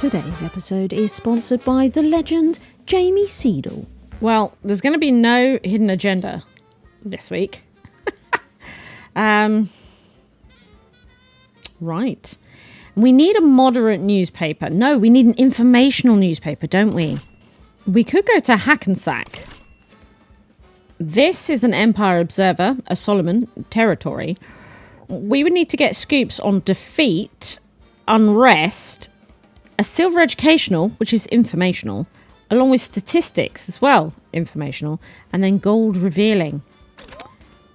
Today's episode is sponsored by the legend Jamie Seedle. Well, there's going to be no hidden agenda this week. Right. We need a moderate newspaper. No, we need an informational newspaper, don't we? We could go to Hackensack. This is an Empire Observer, a Solomon territory. We would need to get scoops on defeat, unrest, a silver educational, which is informational, along with statistics as well, informational, and then gold revealing.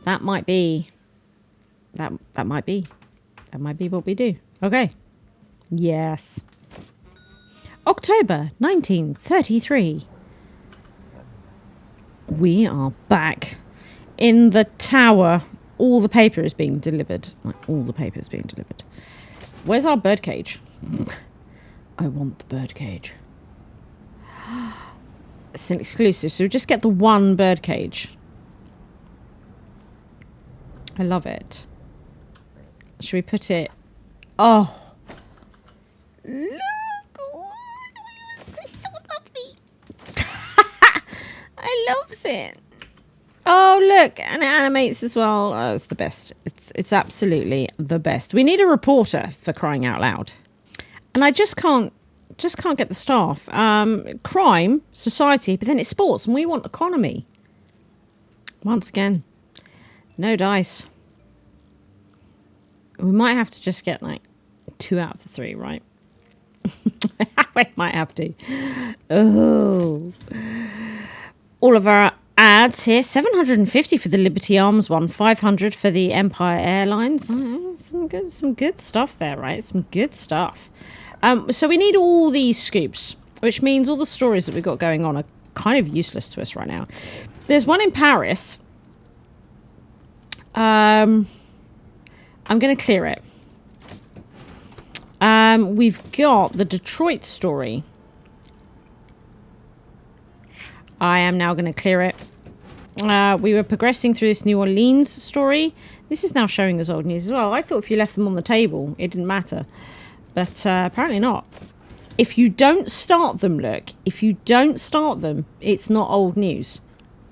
That might be what we do. Okay. Yes. October 1933. We are back in the tower. All the paper is being delivered. All the paper is being delivered. Where's our birdcage? I want the birdcage. It's an exclusive, so we just get the one birdcage. I love it. Should we put it... Oh. Look. Oh, this is so lovely. I loves it. Oh, look. And it animates as well. Oh, it's the best. It's absolutely the best. We need a reporter, for crying out loud. And I just can't get the staff. Crime, society, but then it's sports, and we want economy. Once again, no dice. We might have to just get like 2 out of the 3, right? We might have to. Oh. All of our ads here. 750 for the Liberty Arms one. 500 for the Empire Airlines. Oh, some good stuff there, right? Some good stuff. So we need all these scoops, which means all the stories that we've got going on are kind of useless to us right now. There's one in Paris. I'm going to clear it. We've got the Detroit story. I am now going to clear it. We were progressing through this New Orleans story. This is now showing us old news as well. I thought if you left them on the table, it didn't matter. But apparently not. If you don't start them, look. If you don't start them, it's not old news.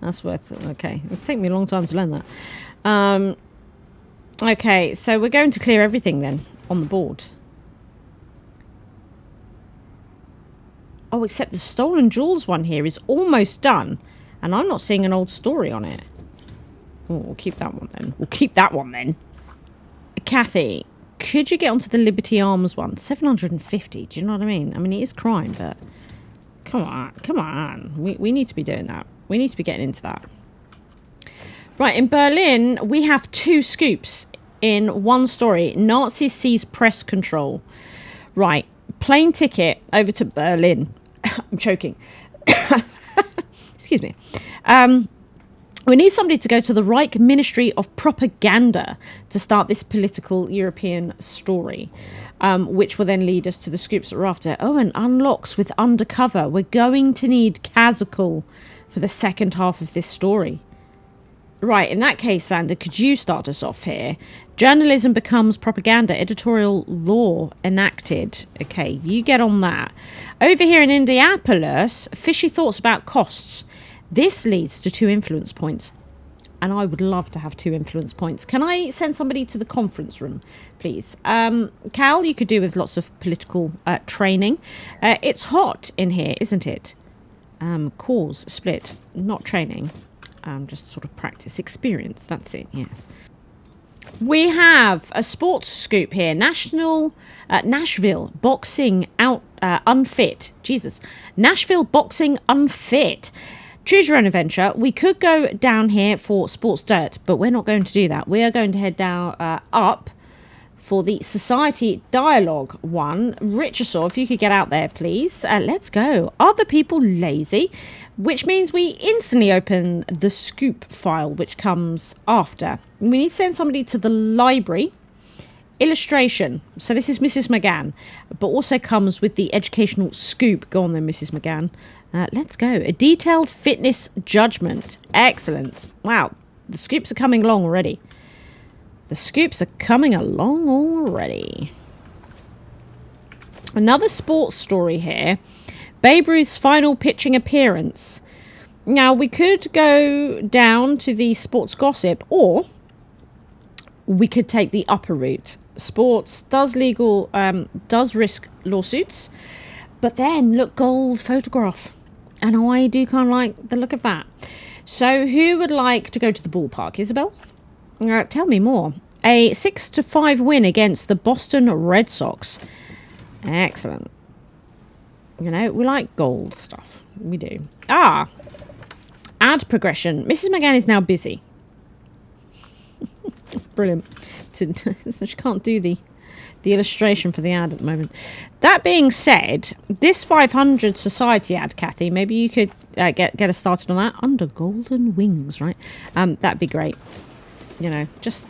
That's worth it. Okay. It's taken me a long time to learn that. Okay, so we're going to clear everything then on the board. Oh, except the Stolen Jewels one here is almost done. And I'm not seeing an old story on it. Oh, we'll keep that one then. We'll keep that one then. Kathy, could you get onto the Liberty Arms one? 750, do you know what I mean? I mean, it is crime, but... Come on. We need to be doing that. We need to be getting into that. Right, in Berlin, we have 2 scoops in one story. Nazis seize press control. Right, plane ticket over to Berlin. I'm choking. Excuse me. We need somebody to go to the Reich Ministry of Propaganda to start this political European story, which will then lead us to the scoops that we're after. Oh, and unlocks with undercover. We're going to need Kazakhstan for the second half of this story. Right, in that case, Sander, could you start us off here? Journalism becomes propaganda, editorial law enacted. Okay, you get on that. Over here in Indianapolis, fishy thoughts about costs. This leads to 2 influence points. And I would love to have 2 influence points. Can I send somebody to the conference room, please? Cal, you could do with lots of political training. It's hot in here, isn't it? Cause, split, not training. Just sort of practice, experience. That's it, yes. We have a sports scoop here. Nashville boxing out unfit. Jesus. Nashville boxing unfit. Choose your own adventure. We could go down here for sports dirt, but we're not going to do that. We are going to head down up for the Society Dialogue one. Richasaw, if you could get out there, please. Let's go. Are the people lazy? Which means we instantly open the scoop file, which comes after. We need to send somebody to the library. Illustration. So this is Mrs. McGann, but also comes with the educational scoop. Go on then, Mrs. McGann. Let's go. A detailed fitness judgment. Excellent. Wow. The scoops are coming along already. The scoops are coming along already. Another sports story here. Babe Ruth's final pitching appearance. Now, we could go down to the sports gossip, or we could take the upper route. Sports does risk lawsuits, but then look, gold photograph. And I do kind of like the look of that. So who would like to go to the ballpark, Isabel? Tell me more. A 6-5 win against the Boston Red Sox. Excellent. You know, we like gold stuff. We do. Ad progression. Mrs. McGann is now busy. Brilliant. So she can't do the illustration for the ad at the moment. That being said, this 500 society ad, Kathy, maybe you could get us started on that. Under golden wings, right? That'd be great. You know, just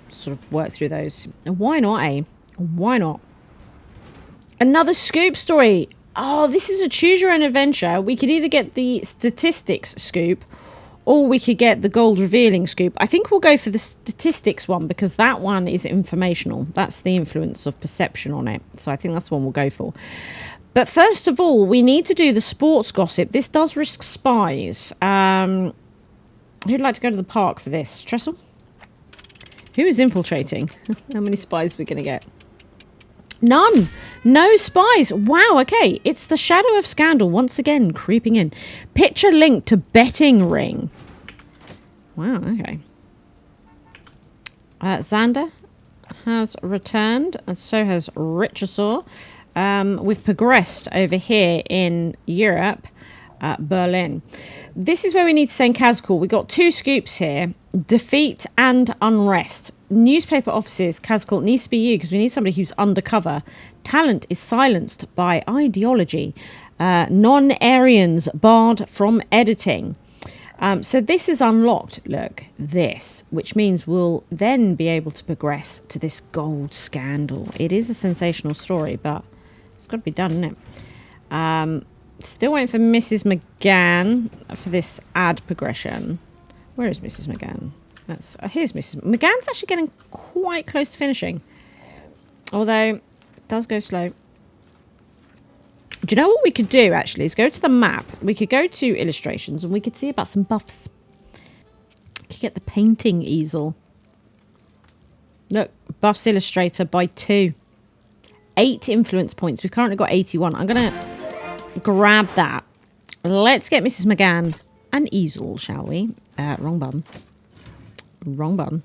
sort of work through those. Why not, eh? Why not? Another scoop story. Oh, this is a choose your own adventure. We could either get the statistics scoop, or we could get the gold revealing scoop. I think we'll go for the statistics one, because that one is informational. That's the influence of perception on it. So I think that's the one we'll go for. But first of all, we need to do the sports gossip. This does risk spies. Who'd like to go to the park for this? Tressel? Who is infiltrating? How many spies are we going to get? None. No spies. Wow, okay. It's the shadow of scandal once again creeping in. Picture linked to betting ring. Wow, okay. Xander has returned, and so has Richasaw. We've progressed over here in Europe, Berlin. This is where we need to send Kazakal. We've got 2 scoops here. Defeat and unrest. Newspaper offices, Kazakal, needs to be you, because we need somebody who's undercover. Talent is silenced by ideology. Non-Aryans barred from editing. So this is unlocked. Look, this, which means we'll then be able to progress to this gold scandal. It is a sensational story, but it's got to be done, isn't it? Still waiting for Mrs. McGann for this ad progression. Where is Mrs. McGann? Here's Mrs. McGann's actually getting quite close to finishing. Although, it does go slow. Do you know what we could do, actually, is go to the map. We could go to illustrations, and we could see about some buffs. We could get the painting easel. Look, buffs illustrator by 2. 8 influence points. We've currently got 81. I'm going to grab that. Let's get Mrs. McGann an easel, shall we? Wrong button. Wrong button.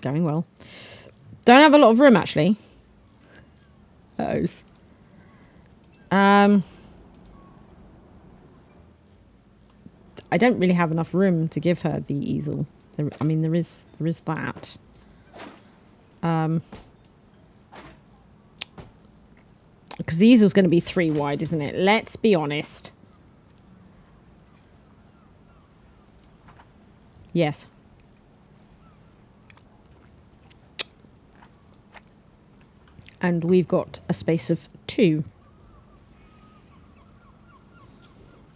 Going well. Don't have a lot of room, actually. Uh-ohs. I don't really have enough room to give her the easel. There is that. Because the easel's going to be 3 wide, isn't it? Let's be honest. Yes. And we've got a space of 2.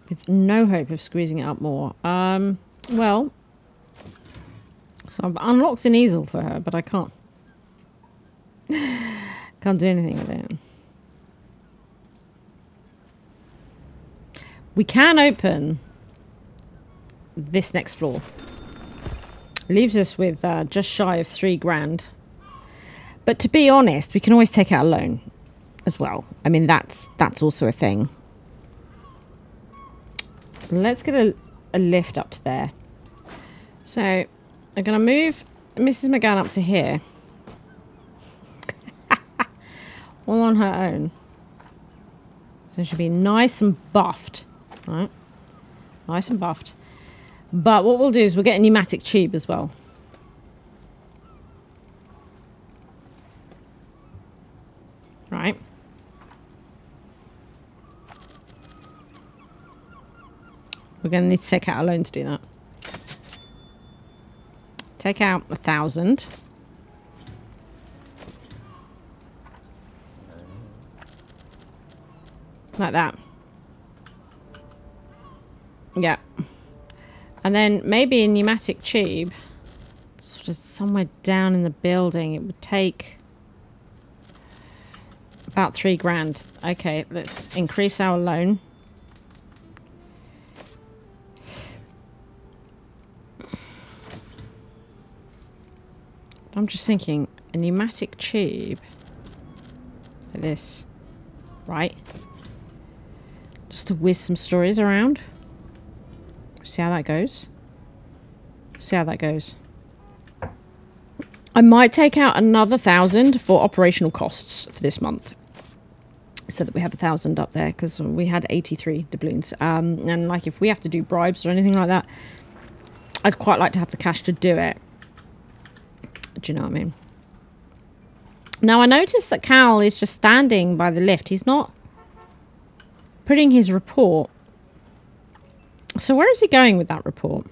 With no hope of squeezing it up more. Well. So I've unlocked an easel for her, but I can't. Can't do anything with it. We can open this next floor. Leaves us with just shy of 3 grand. But to be honest, we can always take out a loan as well. I mean, that's also a thing. Let's get a lift up to there. So I'm going to move Mrs. McGann up to here. All on her own. So she'll be nice and buffed. Right? Nice and buffed. But what we'll do is we'll get a pneumatic tube as well. Right. We're going to need to take out a loan to do that. Take out 1,000. Like that. Yeah. And then maybe a pneumatic tube, sort of somewhere down in the building. It would take About 3 grand. Okay, let's increase our loan. I'm just thinking, a pneumatic tube. Like this. Right. Just to whiz some stories around. See how that goes. See how that goes. I might take out another 1,000 for operational costs for this month. So that we have 1,000 up there, because we had 83 doubloons. And like if we have to do bribes or anything like that, I'd quite like to have the cash to do it. Do you know what I mean? Now I noticed that Cal is just standing by the lift. He's not putting his report. So where is he going with that report?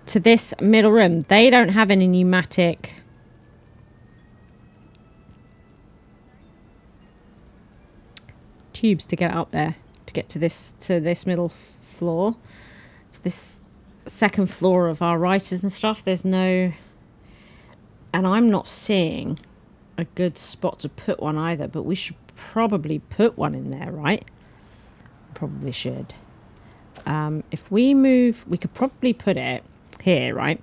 To this middle room. They don't have any pneumatic tubes to get up there, to get to this middle floor, to this second floor of our writers and stuff. There's no, and I'm not seeing a good spot to put one either, but we should probably put one in there, right? Probably should. If we move, we could probably put it here, right?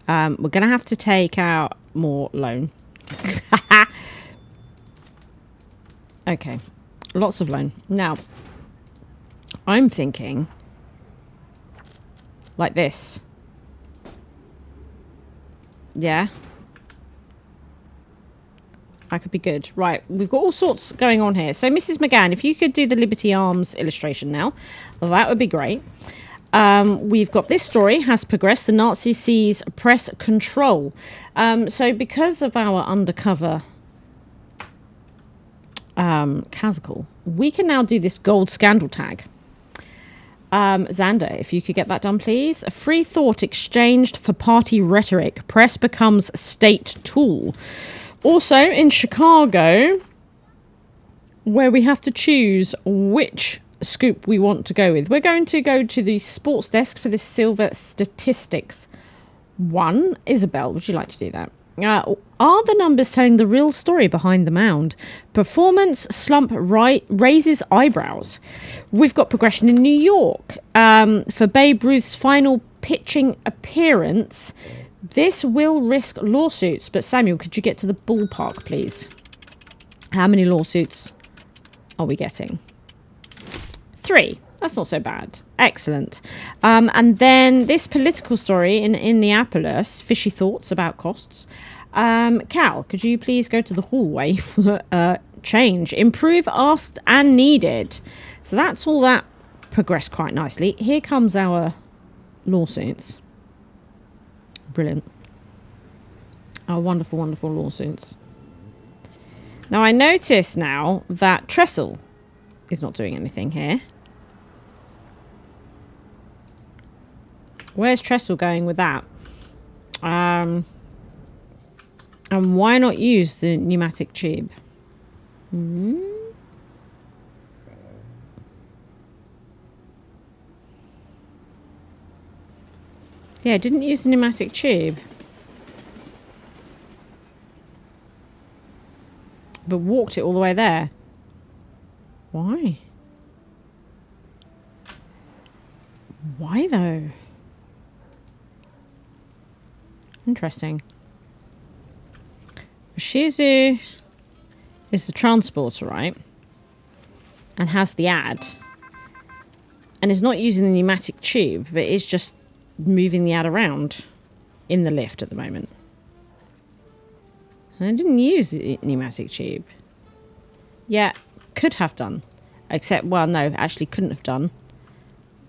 We're gonna have to take out more loan. Okay, lots of loan. Now I'm thinking like this. Yeah, that could be good. Right, we've got all sorts going on here. So Mrs. McGann, if you could do the Liberty Arms illustration now, well, that would be great. We've got this story has progressed. The Nazi seize press control. So because of our undercover Kazakhal, we can now do this gold scandal tag. Xander, if you could get that done, please. A free thought exchanged for party rhetoric. Press becomes state tool. Also in Chicago, where we have to choose which scoop we want to go with. We're going to go to the sports desk for this silver statistics one. Isabel, would you like to do that? Are the numbers telling the real story behind the mound? Performance slump raises eyebrows. We've got progression in New York. For Babe Ruth's final pitching appearance, this will risk lawsuits. But Samuel, could you get to the ballpark, please? How many lawsuits are we getting? 3. That's not so bad. Excellent. And then this political story in Indianapolis, fishy thoughts about costs. Cal, could you please go to the hallway for change? Improve asked and needed. So that's all that progressed quite nicely. Here comes our lawsuits. Brilliant. Our wonderful, wonderful lawsuits. Now I notice now that Trestle is not doing anything here. Where's Trestle going with that? And why not use the pneumatic tube? Yeah, didn't use the pneumatic tube. But walked it all the way there. Why? Why though? Interesting. Shizu is the transporter, right? And has the ad. And is not using the pneumatic tube, but is just moving the ad around in the lift at the moment. And I didn't use the pneumatic tube. Yeah, could have done. Except, well, no, actually couldn't have done.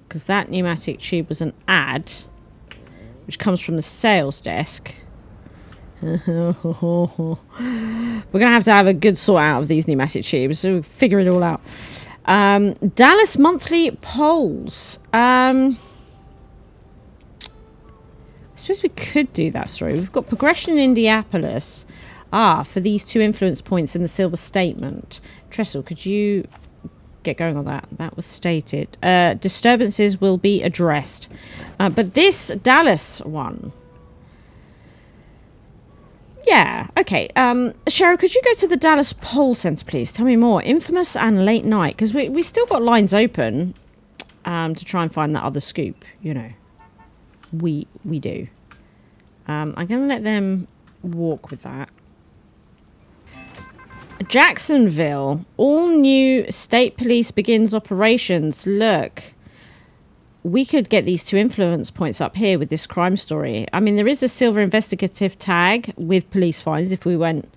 Because that pneumatic tube was an ad, which comes from the sales desk. We're going to have a good sort out of these pneumatic tubes, so we'll figure it all out. Dallas monthly polls. I suppose we could do that story. We've got progression in Indianapolis. For these 2 influence points in the silver statement. Trestle, could you get going on that? That was stated. Disturbances will be addressed. But this Dallas one. Yeah, okay. Cheryl, could you go to the Dallas Poll Centre, please? Tell me more. Infamous and late night, because we still got lines open to try and find that other scoop, you know. We do. I'm going to let them walk with that. Jacksonville. All new state police begins operations. Look. We could get these 2 influence points up here with this crime story. I mean, there is a silver investigative tag with police fines if we went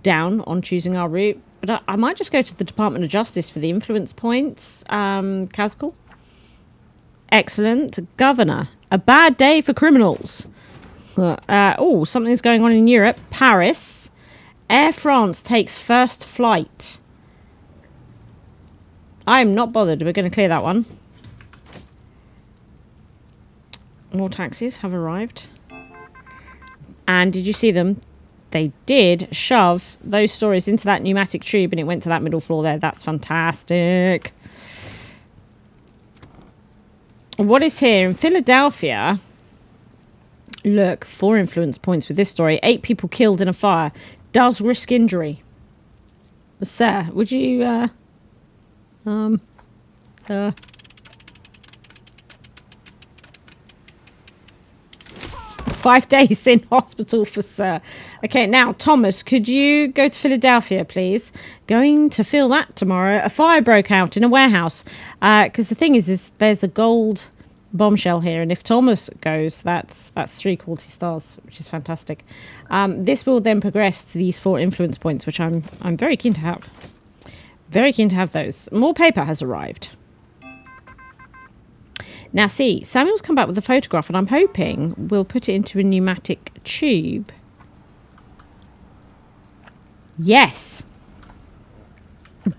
down on choosing our route. But I might just go to the Department of Justice for the influence points. Kazkal. Excellent. Governor. A bad day for criminals. Oh, something's going on in Europe. Paris. Air France takes first flight. I'm not bothered. We're going to clear that one. More taxis have arrived. And did you see them? They did shove those stories into that pneumatic tube and it went to that middle floor there. That's fantastic. What is here? In Philadelphia, look, 4 influence points with this story. 8 people killed in a fire. Does risk injury. Sir, would you... 5 days in hospital for Sir. Okay, now, Thomas, could you go to Philadelphia, please? Going to feel that tomorrow. A fire broke out in a warehouse. Because the thing is there's a gold bombshell here. And if Thomas goes, that's 3 quality stars, which is fantastic. This will then progress to these 4 influence points, which I'm very keen to have. Very keen to have those. More paper has arrived. Now, see, Samuel's come back with a photograph, and I'm hoping we'll put it into a pneumatic tube. Yes.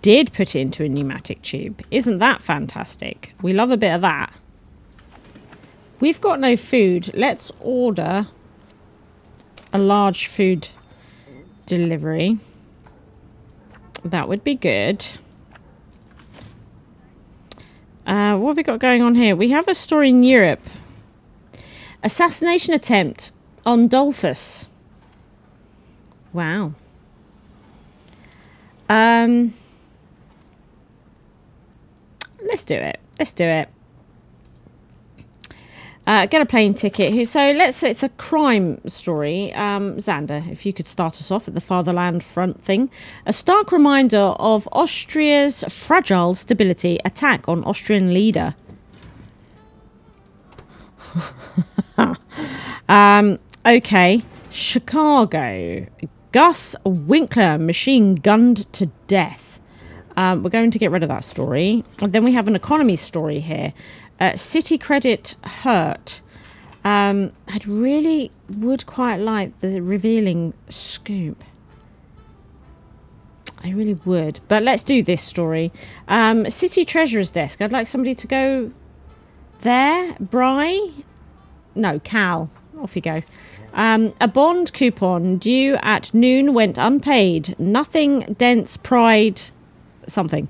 Did put it into a pneumatic tube. Isn't that fantastic? We love a bit of that. We've got no food. Let's order a large food delivery. That would be good. What have we got going on here? We have a story in Europe. Assassination attempt on Dolphus. Wow. Let's do it. Let's do it. Get a plane ticket. So it's a crime story. Xander, if you could start us off at the Fatherland Front thing. A stark reminder of Austria's fragile stability. Attack on Austrian leader. Okay. Chicago. Gus Winkler machine gunned to death. We're going to get rid of that story. And then we have an economy story here. City credit hurt. I really would quite like the revealing scoop. I really would. But let's do this story. City treasurer's desk. I'd like somebody to go there. Bry? No, Cal. Off you go. A bond coupon due at noon went unpaid. Nothing dents pride something.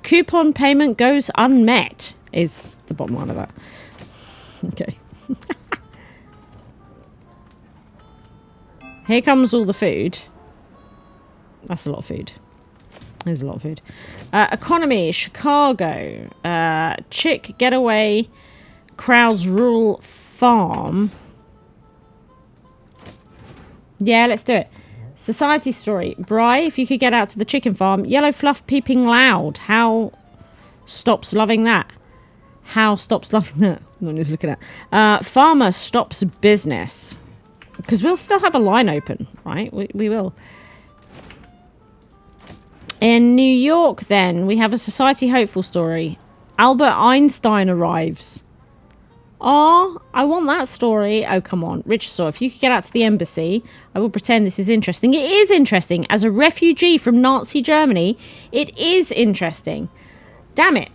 Coupon payment goes unmet. Is the bottom line of that. Okay. Here comes all the food. That's a lot of food. There's a lot of food. Economy, Chicago. Chick getaway. Crowds rural farm. Yeah, let's do it. Society story. Bry, if you could get out to the chicken farm. Yellow fluff peeping loud. How stops loving that? How stops loving that? No one is looking at. Farmer stops business. Because we'll still have a line open, right? We will. In New York, then, we have a society hopeful story. Albert Einstein arrives. Oh, I want that story. Oh, come on. Richard Saw, if you could get out to the embassy, I will pretend this is interesting. It is interesting. As a refugee from Nazi Germany, it is interesting. Damn it.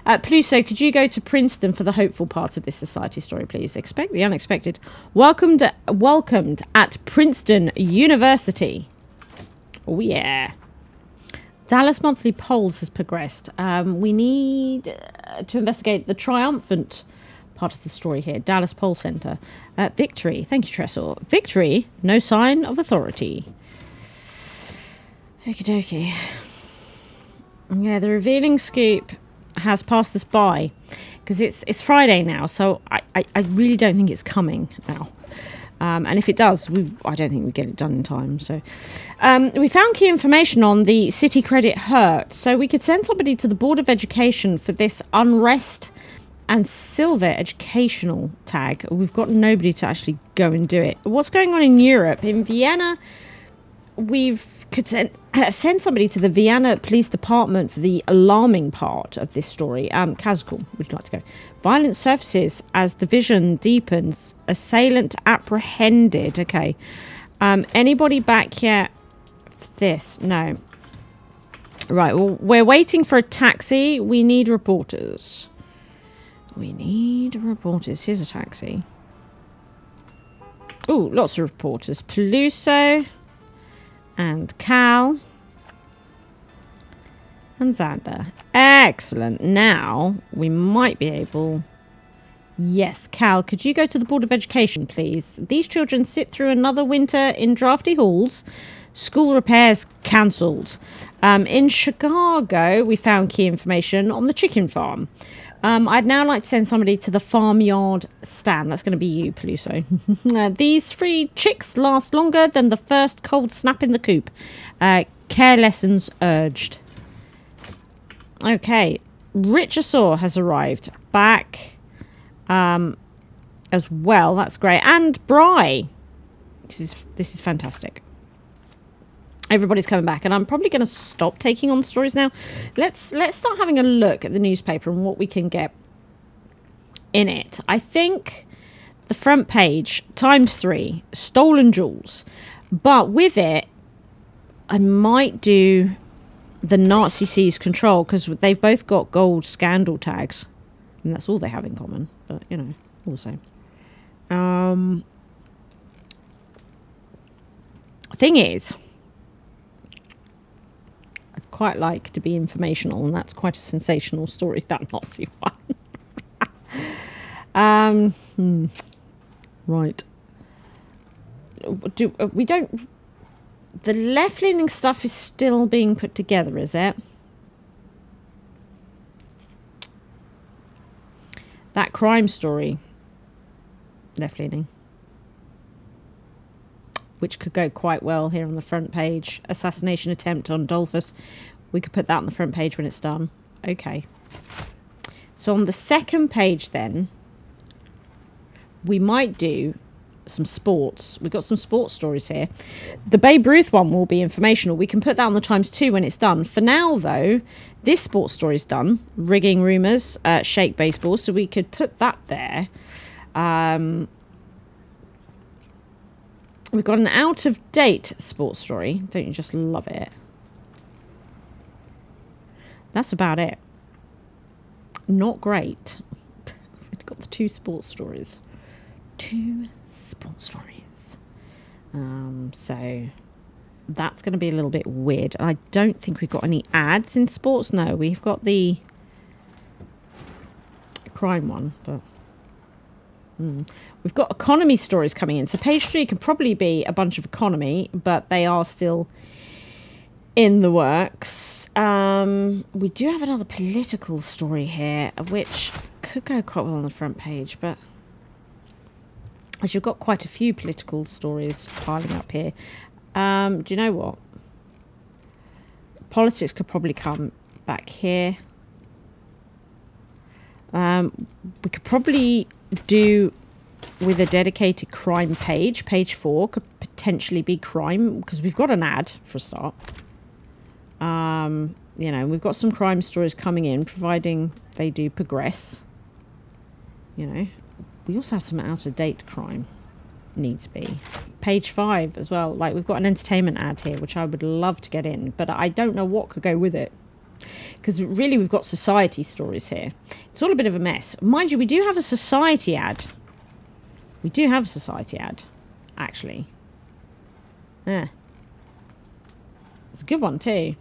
Pluso, could you go to Princeton for the hopeful part of this society story, please? Expect the unexpected. Welcomed at Princeton University. Oh, yeah. Dallas Monthly Polls has progressed. We need to investigate the triumphant part of the story here. Dallas Poll Center. Victory. Thank you, Tresor. Victory. No sign of authority. Okie dokie. Yeah, the revealing scoop has passed us by because it's Friday now, so I really don't think it's coming now. And if it does, I don't think we get it done in time. So we found key information on the City Credit Hurt, so we could send somebody to the Board of Education for this unrest and silver educational tag. We've got nobody to actually go and do it. What's going on in Europe? In Vienna, could send somebody to the Vienna Police Department for the alarming part of this story. Kazakul, would you like to go? Violence surfaces as division deepens. Assailant apprehended. Okay. Anybody back yet for this? No. Right, well, we're waiting for a taxi. We need reporters. We need reporters. Here's a taxi. Oh, lots of reporters. Peluso and Cal and Xander. Excellent. Now we might be able... Yes, Cal, could you go to the Board of Education, please? These children sit through another winter in drafty halls. School repairs cancelled. In Chicago, we found key information on the chicken farm. I'd now like to send somebody to the farmyard stand. That's going to be you, Peluso. These 3 chicks last longer than the first cold snap in the coop. Care lessons urged. Okay. Richosaur has arrived back as well. That's great. And Bry. This is fantastic. Everybody's coming back, and I'm probably going to stop taking on stories now. Let's start having a look at the newspaper and what we can get in it. I think the front page ×3 stolen jewels, but with it, I might do the Nazi seize control because they've both got gold scandal tags, and that's all they have in common. But you know, all the same. Thing is, quite like to be informational, and that's quite a sensational story, that Nazi one. Right. We don't... The left-leaning stuff is still being put together, is it? That crime story. Left-leaning. Which could go quite well here on the front page. Assassination attempt on Dolphus. We could put that on the front page when it's done. Okay. So on the second page then, we might do some sports. We've got some sports stories here. The Babe Ruth one will be informational. We can put that on the ×2 when it's done. For now, though, this sports story is done. Rigging rumours, shake baseball. So we could put that there. We've got an out-of-date sports story. Don't you just love it? That's about it. Not great. We've got the 2 sports stories. 2 sports stories. So that's going to be a little bit weird. I don't think we've got any ads in sports. No, we've got the crime one, but... We've got economy stories coming in. So page 3 could probably be a bunch of economy, but they are still in the works. We do have another political story here, which could go quite well on the front page, but as you've got quite a few political stories piling up here. Do you know what? Politics could probably come back here. We could probably do with a dedicated crime page. Page 4 could potentially be crime because we've got an ad for a start. You know, we've got some crime stories coming in, providing they do progress. You know, we also have some out-of-date crime needs be. Page 5 as well. Like, we've got an entertainment ad here, which I would love to get in, but I don't know what could go with it. Because really, we've got society stories here. It's all a bit of a mess. Mind you, we do have a society ad. We do have a society ad, actually. Yeah. It's a good one, too.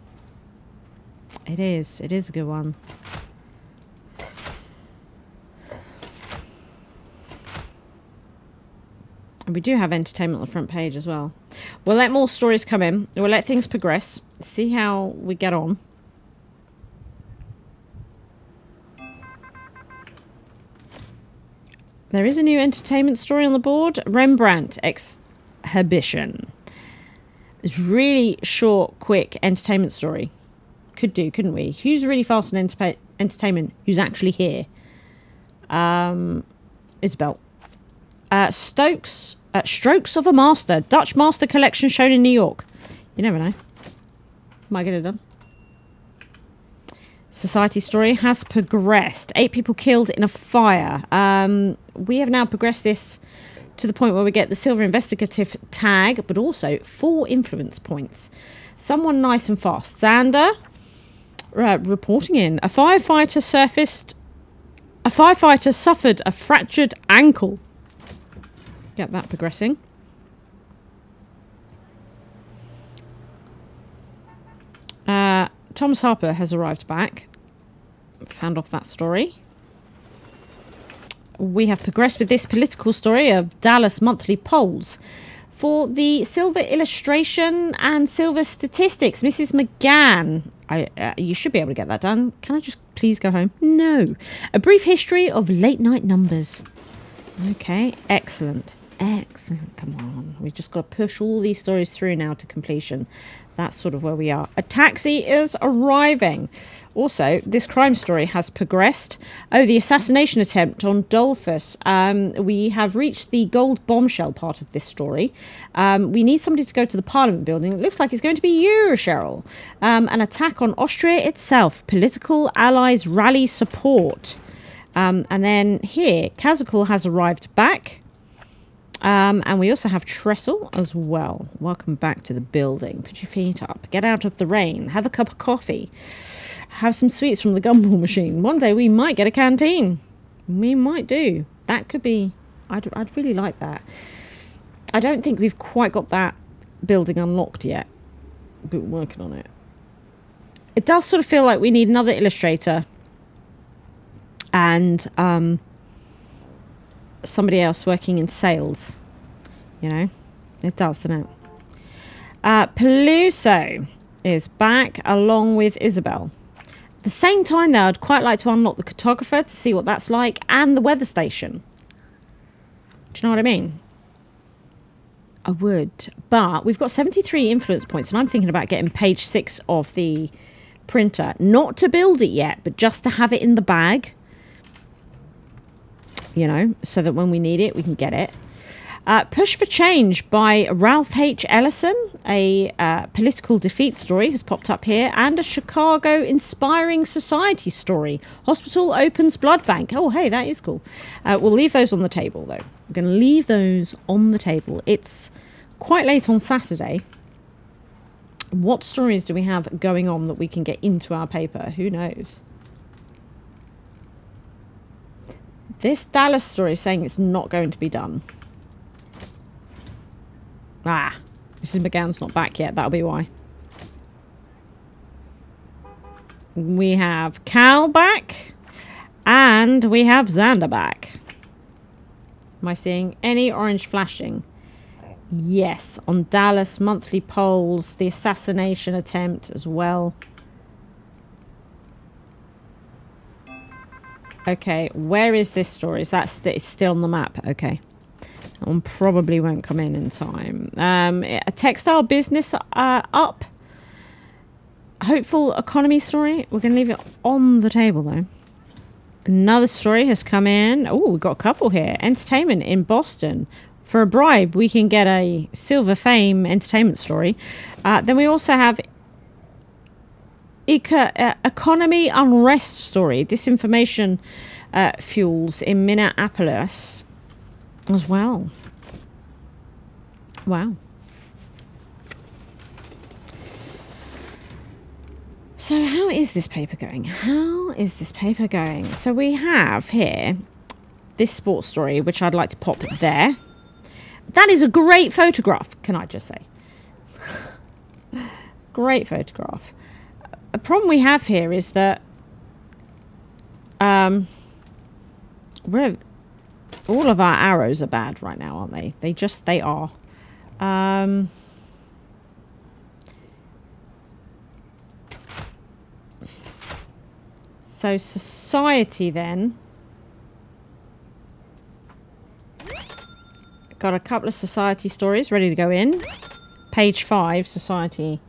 It is. It is a good one. And we do have entertainment on the front page as well. We'll let more stories come in. We'll let things progress. See how we get on. There is a new entertainment story on the board. Rembrandt exhibition. It's really short, quick entertainment story. Could do, couldn't we? Who's really fast on entertainment? Who's actually here? Isabel. Strokes of a Master. Dutch Master Collection shown in New York. You never know. Might get it done. Society story has progressed. 8 people killed in a fire. We have now progressed this to the point where we get the silver investigative tag, but also 4 influence points. Someone nice and fast. Xander, reporting in. A firefighter suffered a fractured ankle. Get that progressing. Thomas Harper has arrived back. Let's hand off that story. We have progressed with this political story of Dallas monthly polls. For the silver illustration and silver statistics, Mrs. McGann. You should be able to get that done. Can I just please go home? No. A brief history of late night numbers. Okay, excellent. Excellent. Come on. We've just got to push all these stories through now to completion. That's sort of where we are. A taxi is arriving. Also, this crime story has progressed. Oh, the assassination attempt on Dolphus. We have reached the gold bombshell part of this story. We need somebody to go to the Parliament building. It looks like it's going to be you, Cheryl. An attack on Austria itself. Political allies rally support. And then here, Kazakal has arrived back. And we also have Trestle as well. Welcome back to the building. Put your feet up. Get out of the rain. Have a cup of coffee. Have some sweets from the gumball machine. One day we might get a canteen. We might do. That could be... I'd really like that. I don't think we've quite got that building unlocked yet. But we're working on it. It does sort of feel like we need another illustrator. And... somebody else working in sales, you know, it does, doesn't it? Peluso is back along with Isabel. At the same time, though, I'd quite like to unlock the cartographer to see what that's like, and the weather station. Do you know what I mean? I would, but we've got 73 influence points, and I'm thinking about getting page 6 of the printer, not to build it yet, but just to have it in the bag. You know, so that when we need it, we can get it. Push for Change by Ralph H. Ellison. A political defeat story has popped up here. And a Chicago inspiring society story. Hospital opens blood bank. Oh, hey, that is cool. We'll leave those on the table, though. We're going to leave those on the table. It's quite late on Saturday. What stories do we have going on that we can get into our paper? Who knows? This Dallas story is saying it's not going to be done. Mrs. McGann's not back yet. That'll be why. We have Cal back. And we have Xander back. Am I seeing any orange flashing? Yes. On Dallas monthly polls. The assassination attempt as well. Okay, where is this story? Is that it's still on the map? Okay. That one probably won't come in time. A textile business up. Hopeful economy story. We're going to leave it on the table, though. Another story has come in. Oh, we've got a couple here. Entertainment in Boston. For a bribe, we can get a Silver Fame entertainment story. Then we also have... economy unrest story. Disinformation fuels in Minneapolis as well. Wow. So how is this paper going? How is this paper going? So we have here this sports story, which I'd like to pop there. That is a great photograph, can I just say. Great photograph. A problem we have here is that All of our arrows are bad right now, aren't they? They are. So society then. Got a couple of society stories ready to go in. Page 5, society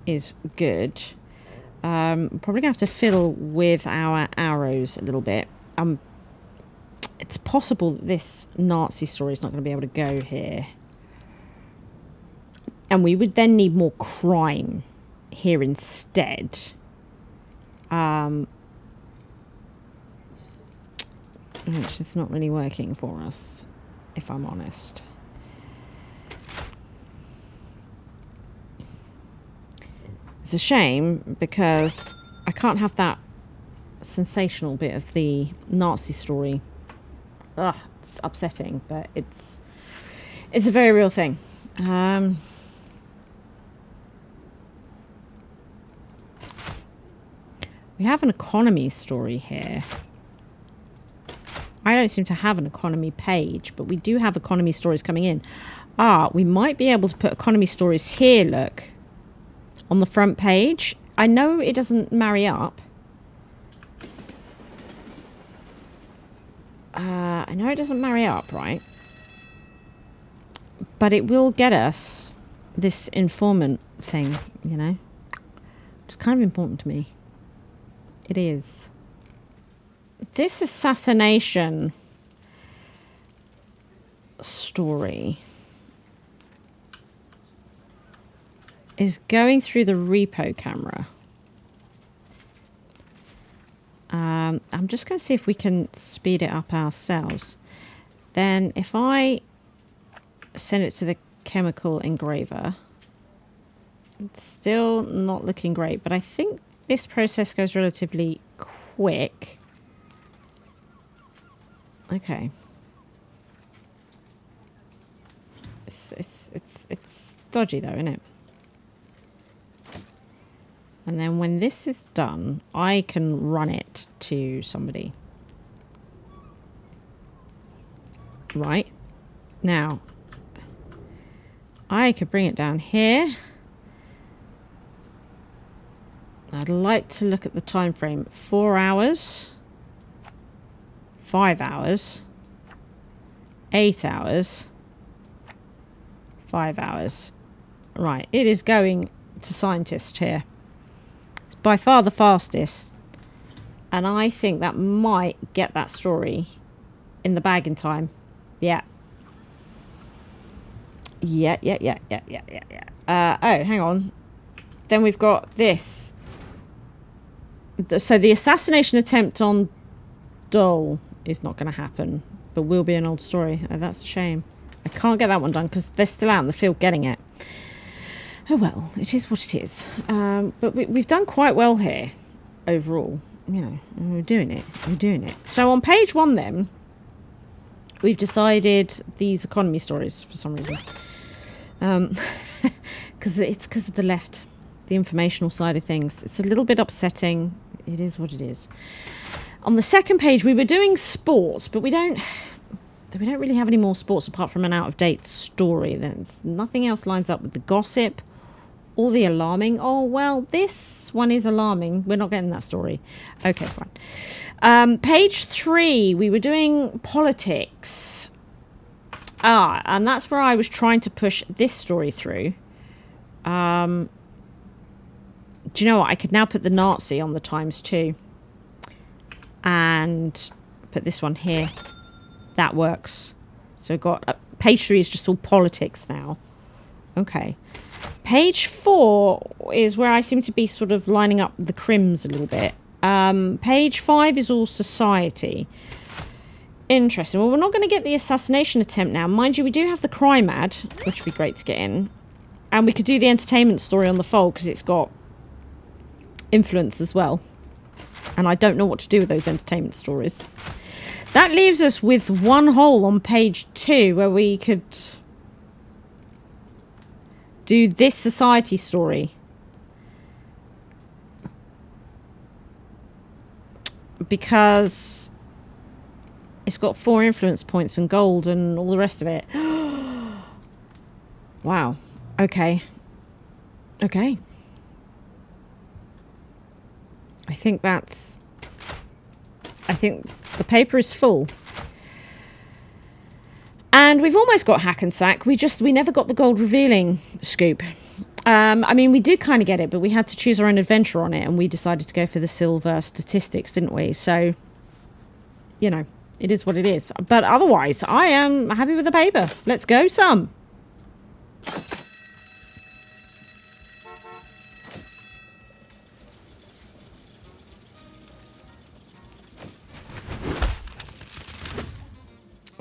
is good. Probably gonna have to fiddle with our arrows a little bit. It's possible that this Nazi story is not going to be able to go here. And we would then need more crime here instead. Which is not really working for us, if I'm honest. It's a shame because I can't have that sensational bit of the Nazi story. Ugh, it's upsetting, but it's a very real thing. We have an economy story here. I don't seem to have an economy page, but we do have economy stories coming in. We might be able to put economy stories here, look, on the front page. I know it doesn't marry up. I know it doesn't marry up, right? But it will get us this informant thing, you know? It's kind of important to me. It is. This assassination story is going through the repo camera. I'm just going to see if we can speed it up ourselves. Then if I send it to the chemical engraver, it's still not looking great, but I think this process goes relatively quick. Okay. It's dodgy though, isn't it? And then when this is done, I can run it to somebody. Right. Now, I could bring it down here. I'd like to look at the time frame. 4 hours. 5 hours. 8 hours. 5 hours. Right, it is going to scientist here. By far the fastest, and I think that might get that story in the bag in time. Yeah. Yeah. Oh, hang on. Then we've got this. So the assassination attempt on Dole is not going to happen, but will be an old story. Oh, that's a shame. I can't get that one done because they're still out in the field getting it. Oh well, it is what it is. But we've done quite well here, overall. You know, we're doing it. We're doing it. So on page 1 then, we've decided these economy stories for some reason. Because of the left, the informational side of things. It's a little bit upsetting. It is what it is. On the second page, we were doing sports, but we don't really have any more sports apart from an out-of-date story. There's nothing else lines up with the gossip or the alarming. Oh, well, this one is alarming. We're not getting that story. Okay, fine. Page 3, we were doing politics. And that's where I was trying to push this story through. Do you know what? I could now put the Nazi on the times 2. And put this one here. That works. So we've got... page 3 is just all politics now. Okay. Page 4 is where I seem to be sort of lining up the crims a little bit. Page 5 is all society. Interesting. Well, we're not going to get the assassination attempt now. Mind you, we do have the crime ad, which would be great to get in. And we could do the entertainment story on the fold because it's got influence as well. And I don't know what to do with those entertainment stories. That leaves us with one hole on page 2 where we could do this society story. Because It's got 4 influence points and gold and all the rest of it. Wow. Okay. Okay. I think the paper is full. And we've almost got Hackensack. We never got the gold revealing scoop. I mean, we did kind of get it, but we had to choose our own adventure on it, and we decided to go for the silver statistics, didn't we? So, you know, it is what it is. But otherwise, I am happy with the paper. Let's go some.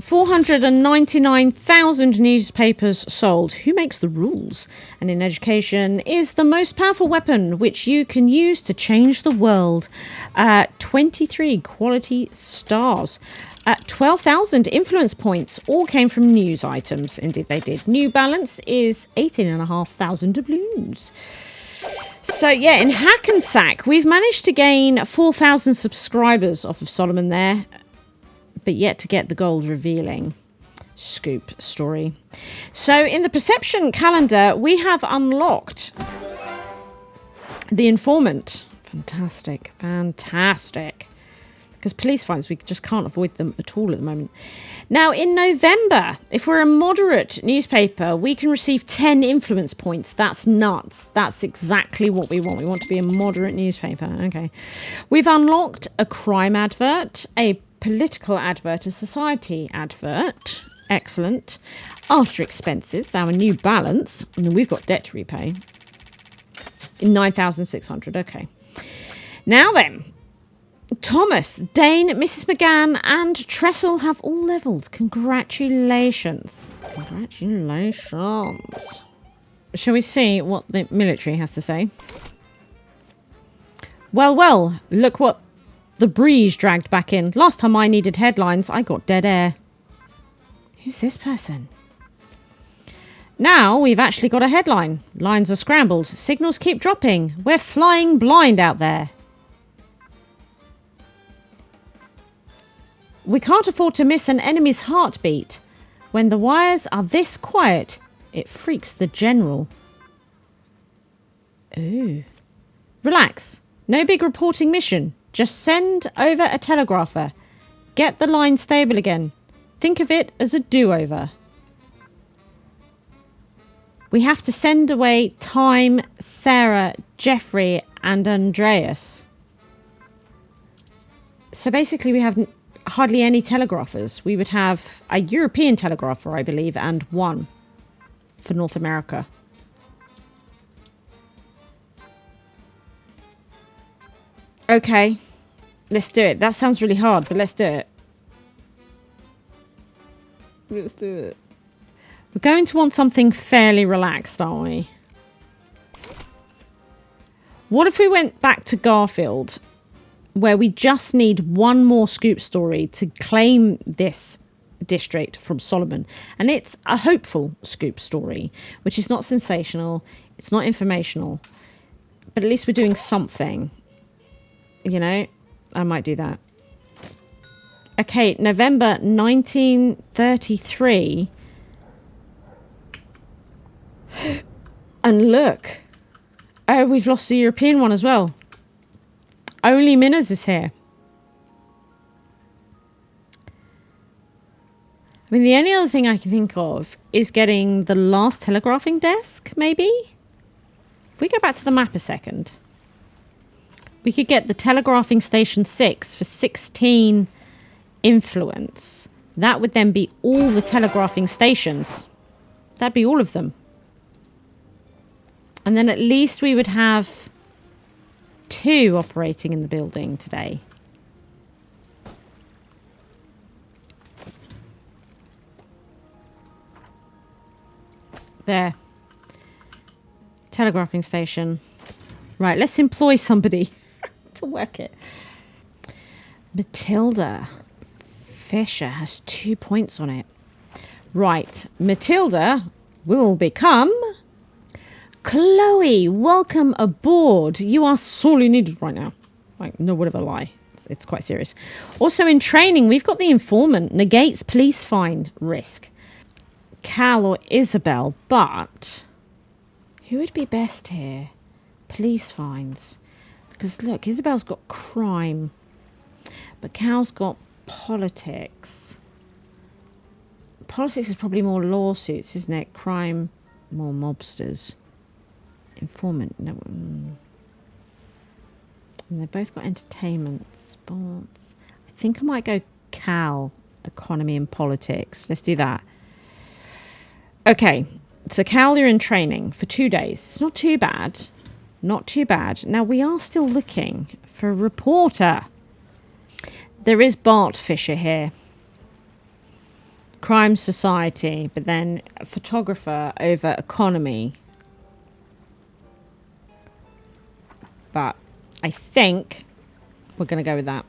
$499,000 newspapers sold. Who makes the rules? And in education is the most powerful weapon which you can use to change the world. 23 quality stars. 12,000 influence points. All came from news items. Indeed they did. New balance is 18,500 doubloons. So yeah, in Hackensack, we've managed to gain 4,000 subscribers off of Solomon there. But yet to get the gold revealing scoop story. So in the perception calendar, we have unlocked the informant. Fantastic, fantastic. Because police fights, we just can't avoid them at all at the moment. Now in November, if we're a moderate newspaper, we can receive 10 influence points. That's nuts. That's exactly what we want. We want to be a moderate newspaper. Okay. We've unlocked a crime advert, a political advert, a society advert. Excellent. After expenses, our new balance. And we've got debt to repay. 9,600. Okay. Now then, Thomas, Dane, Mrs. McGann, and Tressel have all levelled. Congratulations. Congratulations. Shall we see what the military has to say? Well, look what the breeze dragged back in. Last time I needed headlines, I got dead air. Who's this person? Now we've actually got a headline. Lines are scrambled. Signals keep dropping. We're flying blind out there. We can't afford to miss an enemy's heartbeat. When the wires are this quiet, it freaks the general. Ooh. Relax. No big reporting mission. Just send over a telegrapher. Get the line stable again. Think of it as a do-over. We have to send away Time, Sarah, Jeffrey, and Andreas. So basically we have hardly any telegraphers. We would have a European telegrapher, I believe, and one for North America. Okay, let's do it. That sounds really hard, but let's do it. Let's do it. We're going to want something fairly relaxed, aren't we? What if we went back to Garfield, where we just need one more scoop story to claim this district from Solomon? And it's a hopeful scoop story, which is not sensational. It's not informational. But at least we're doing something. You know, I might do that. Okay, November 1933. And look. Oh, we've lost the European one as well. Only Minners is here. I mean, the only other thing I can think of is getting the last telegraphing desk, maybe? If we go back to the map a second. We could get the telegraphing station 6 for 16 influence. That would then be all the telegraphing stations. That'd be all of them. And then at least we would have 2 operating in the building today. There. Telegraphing station. Right, let's employ somebody to work it. Matilda Fisher has 2 points on it. Right, Matilda will become Chloe. Welcome aboard. You are sorely needed right now. Like, no word of a lie. It's quite serious. Also in training, we've got the informant. Negates police fine risk. Cal or Isabel, but who would be best here? Police fines. Because look, Isabel's got crime, but Cal's got politics. Politics is probably more lawsuits, isn't it? Crime, more mobsters. Informant, no. And they've both got entertainment, sports. I think I might go Cal, economy and politics. Let's do that. Okay, so Cal, you're in training for 2 days. It's not too bad. Not too bad. Now, we are still looking for a reporter. There is Bart Fisher here. Crime Society, but then a photographer over economy. But I think we're going to go with that.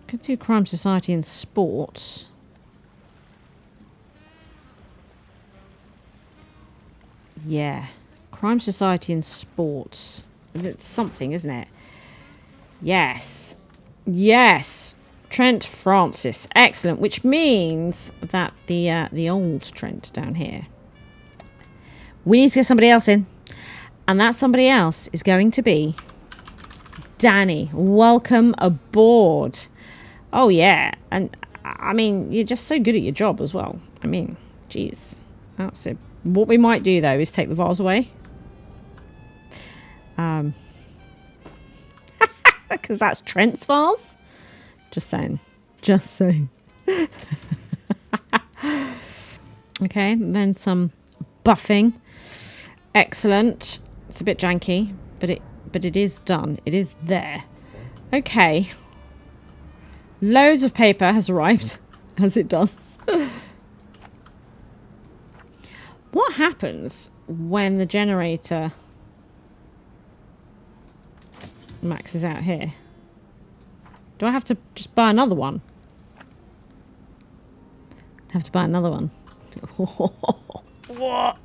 Could do Crime Society and sports. Yeah. Crime Society and sports. It's something, isn't it? Yes. Yes. Trent Francis. Excellent. Which means that the old Trent down here. We need to get somebody else in. And that somebody else is going to be Danny. Welcome aboard. Oh, yeah. And, I mean, you're just so good at your job as well. I mean, geez. That's it. What we might do, though, is take the vase away. Because that's Trent's vase. Just saying. Just saying. Okay, then some buffing. Excellent. It's a bit janky, but it is done. It is there. Okay. Loads of paper has arrived, as it does. What happens when the generator maxes out here? Do I have to just buy another one? I have to buy another one. What?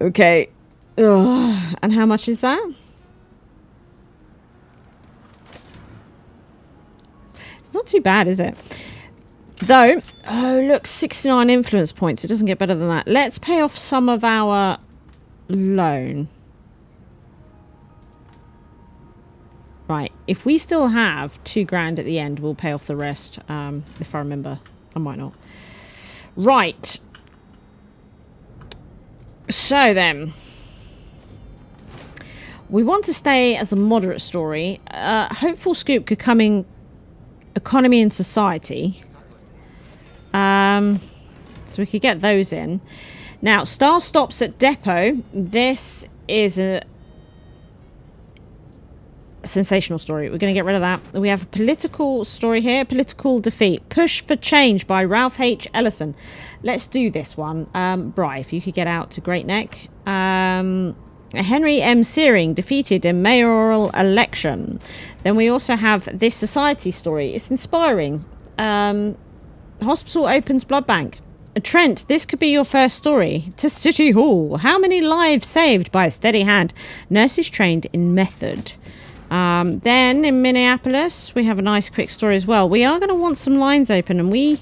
Okay. Ugh. And how much is that? It's not too bad, is it? Though, oh look, 69 influence points. It doesn't get better than that. Let's pay off some of our loan. Right, if we still have 2 grand at the end, we'll pay off the rest. If I remember, I might not. Right. So then, we want to stay as a moderate story. Hopeful Scoop could come in economy and society. So we could get those in. Now, Star stops at Depot. This is a sensational story. We're going to get rid of that. We have a political story here. Political defeat. Push for Change by Ralph H. Ellison. Let's do this one. Bri, if you could get out to Great Neck. Henry M. Searing defeated in mayoral election. Then we also have this society story. It's inspiring. Hospital opens blood bank. Trent, this could be your first story. To City Hall. How many lives saved by a steady hand? Nurses trained in method. Then in Minneapolis, we have a nice quick story as well. We are going to want some lines open, and we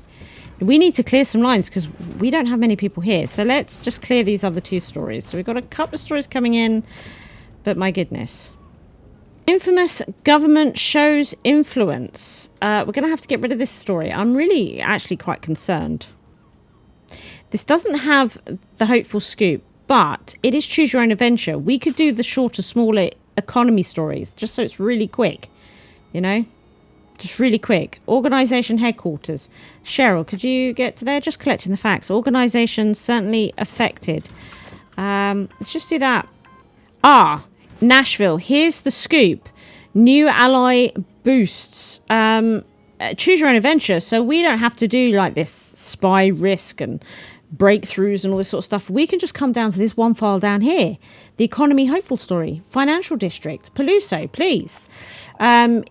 need to clear some lines because we don't have many people here. So let's just clear these other 2 stories. So we've got a couple of stories coming in, but my goodness. Infamous government shows influence. We're going to have to get rid of this story. I'm really actually quite concerned. This doesn't have the hopeful scoop, but it is choose your own adventure. We could do the shorter, smaller economy stories just so it's really quick, you know, just really quick. Organization headquarters. Cheryl, could you get to there? Just collecting the facts. Organization certainly affected. Let's just do that. Nashville. Here's the scoop. New ally boosts. Choose your own adventure, so we don't have to do like this spy risk and breakthroughs and all this sort of stuff. We can just come down to this one file down here. The economy hopeful story. Financial district. Peluso, please.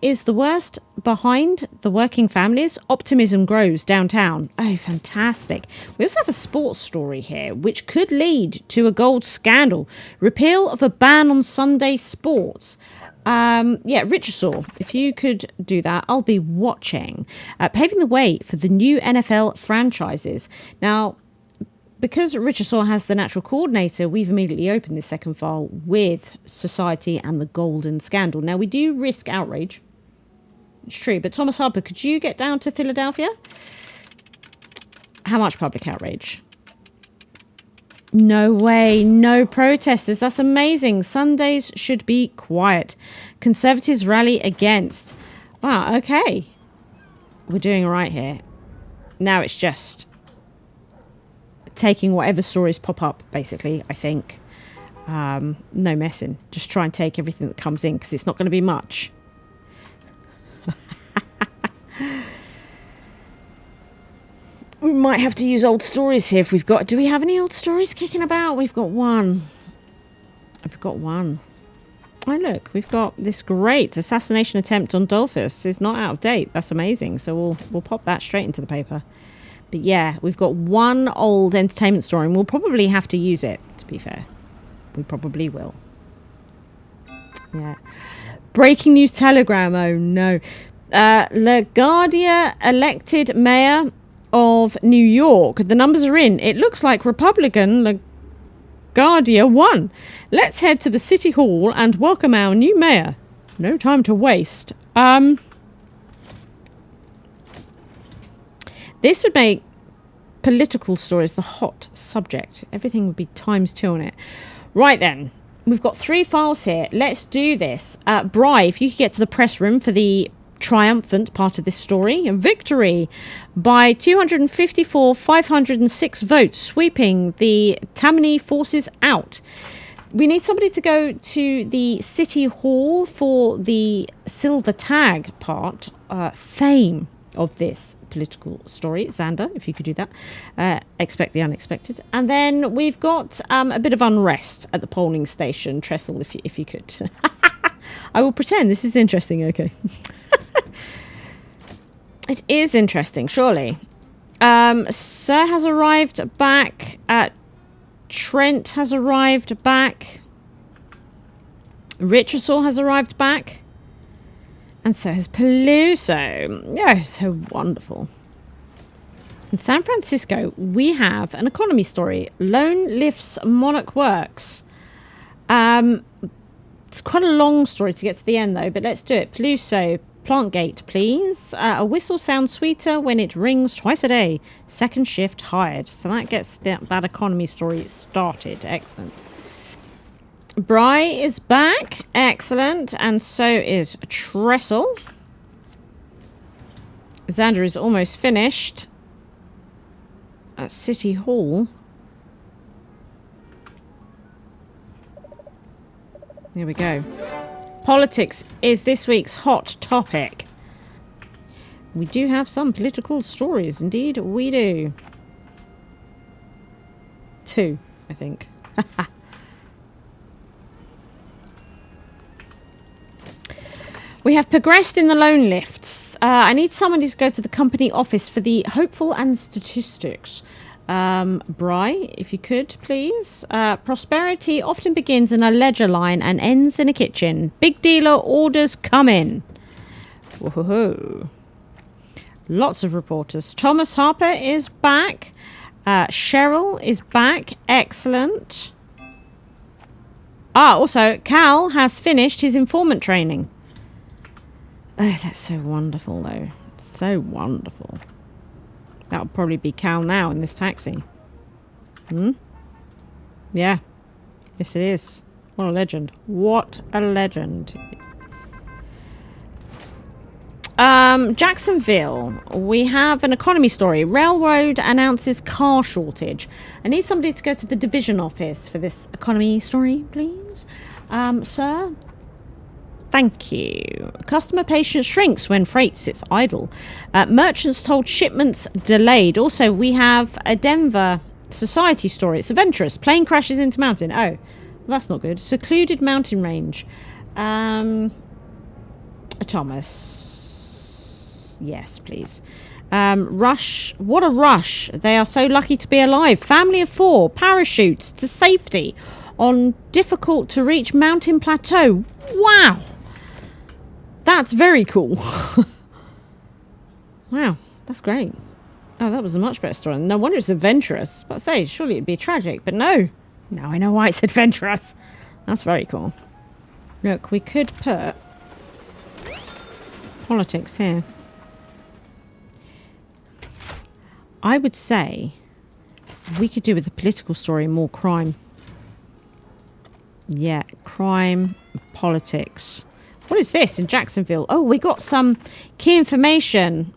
Is the worst behind the working families? Optimism grows downtown. Oh, fantastic. We also have a sports story here, which could lead to a gold scandal. Repeal of a ban on Sunday sports. Yeah, Richardson, if you could do that, I'll be watching. Paving the way for the new NFL franchises. Now, because Richardson has the natural coordinator, we've immediately opened this second file with Society and the Golden Scandal. Now, we do risk outrage. It's true, but Thomas Harper, could you get down to Philadelphia? How much public outrage? No way, no protesters. That's amazing. Sundays should be quiet. Conservatives rally against. Wow, okay. We're doing all right here. Now it's just taking whatever stories pop up, basically, I think. No messing. Just try and take everything that comes in, because it's not going to be much. We might have to use old stories here if we've got... Do we have any old stories kicking about? We've got one. I've got one. Oh, look. We've got this great assassination attempt on Dolphus. It's not out of date. That's amazing. So we'll pop that straight into the paper. But yeah, we've got one old entertainment story, and we'll probably have to use it, to be fair. We probably will. Yeah. Breaking news telegram. Oh, no. LaGuardia elected mayor of New York. The numbers are in. It looks like Republican LaGuardia won. Let's head to the city hall and welcome our new mayor. No time to waste. This would make political stories the hot subject. Everything would be ×2 on it. Right then. We've got 3 files here. Let's do this. Bri, if you could get to the press room for the triumphant part of this story. Victory by 506 votes, sweeping the Tammany forces out. We need somebody to go to the city hall for the silver tag part, fame of this political story. Xander, if you could do that. Expect the unexpected. And then we've got a bit of unrest at the polling station. Tressel, if you could. I will pretend this is interesting. Okay. It is interesting, surely. Sir has arrived back. Trent has arrived back. Richardson has arrived back. And so has Peluso. Yeah, so wonderful. In San Francisco, we have an economy story. Loan lifts Monarch Works. It's quite a long story to get to the end, though, but let's do it. Peluso, plant gate, please. A whistle sounds sweeter when it rings twice a day. Second shift hired. So that gets that economy story started. Excellent. Bri is back. Excellent. And so is Tressel. Xander is almost finished at City Hall. Here we go. Politics is this week's hot topic. We do have some political stories. Indeed, we do. 2, I think. We have progressed in the loan lifts. I need somebody to go to the company office for the hopeful and statistics. Bri, if you could, please. Prosperity often begins in a ledger line and ends in a kitchen. Big dealer orders come in. Whoa. Lots of reporters. Thomas Harper is back. Cheryl is back. Excellent. Also, Cal has finished his informant training. Oh, that's so wonderful, though. So wonderful. That'll probably be Cal now in this taxi. Yeah. Yes, it is. What a legend. What a legend. Jacksonville. We have an economy story. Railroad announces car shortage. I need somebody to go to the division office for this economy story, please. Sir? Thank you. Customer patience shrinks when freight sits idle. Merchants told shipments delayed. Also, we have a Denver society story. It's adventurous. Plane crashes into mountain. Oh, That's not good. Secluded mountain range. Thomas. Yes, please. Rush. What a rush. They are so lucky to be alive. Family of 4. Parachutes to safety on difficult to reach mountain plateau. Wow. That's very cool. Wow. That's great. Oh, that was a much better story. No wonder it's adventurous. But I say, surely it'd be tragic. But no. Now I know why it's adventurous. That's very cool. Look, we could put politics here. I would say we could do with a political story more crime. Yeah, crime, politics. What is this in Jacksonville? Oh, we got some key information.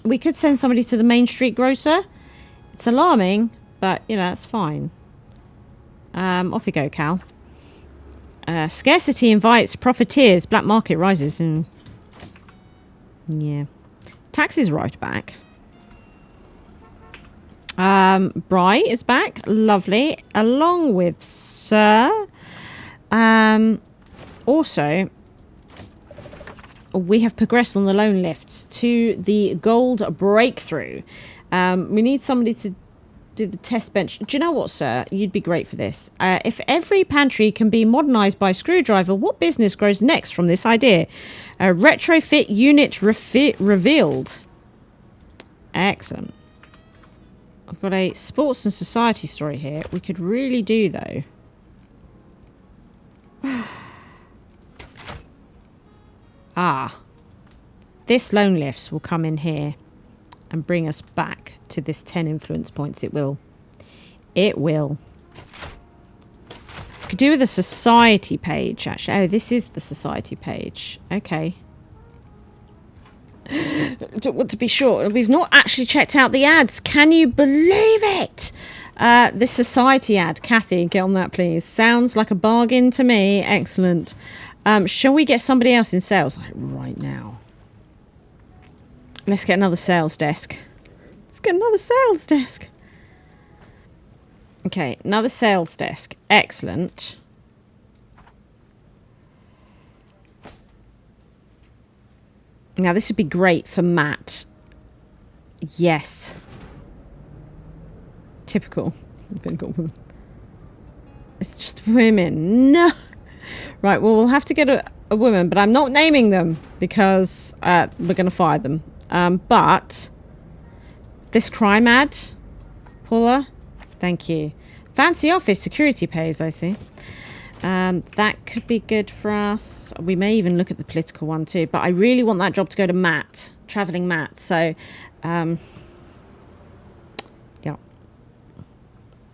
We could send somebody to the Main Street grocer. It's alarming, but, you know, that's fine. Off you go, Cal. Scarcity invites profiteers. Black market rises. Yeah. Taxis arrived back. Bry is back. Lovely. Along with Sir. Also, we have progressed on the loan lifts to the gold breakthrough. We need somebody to do the test bench. Do you know what, sir? You'd be great for this. If every pantry can be modernized by a screwdriver, what business grows next from this idea? Retrofit unit revealed. Excellent. I've got a sports and society story here. We could really do, though. This loan lifts will come in here and bring us back to this 10 influence points. It will. It will. Could do with a society page, actually. Oh, this is the society page. Okay. To be sure, we've not actually checked out the ads. Can you believe it? This society ad. Kathy, get on that, please. Sounds like a bargain to me. Excellent. Shall we get somebody else in sales? Like, right now. Let's get another sales desk. Let's get another sales desk. Okay, another sales desk. Excellent. Now, this would be great for Matt. Yes. Typical. It's just women. No. Right, well, we'll have to get a woman, but I'm not naming them because we're going to fire them. But this crime ad, Paula, thank you. Fancy office security pays, I see. That could be good for us. We may even look at the political one too, but I really want that job to go to Matt, traveling Matt. So, yeah.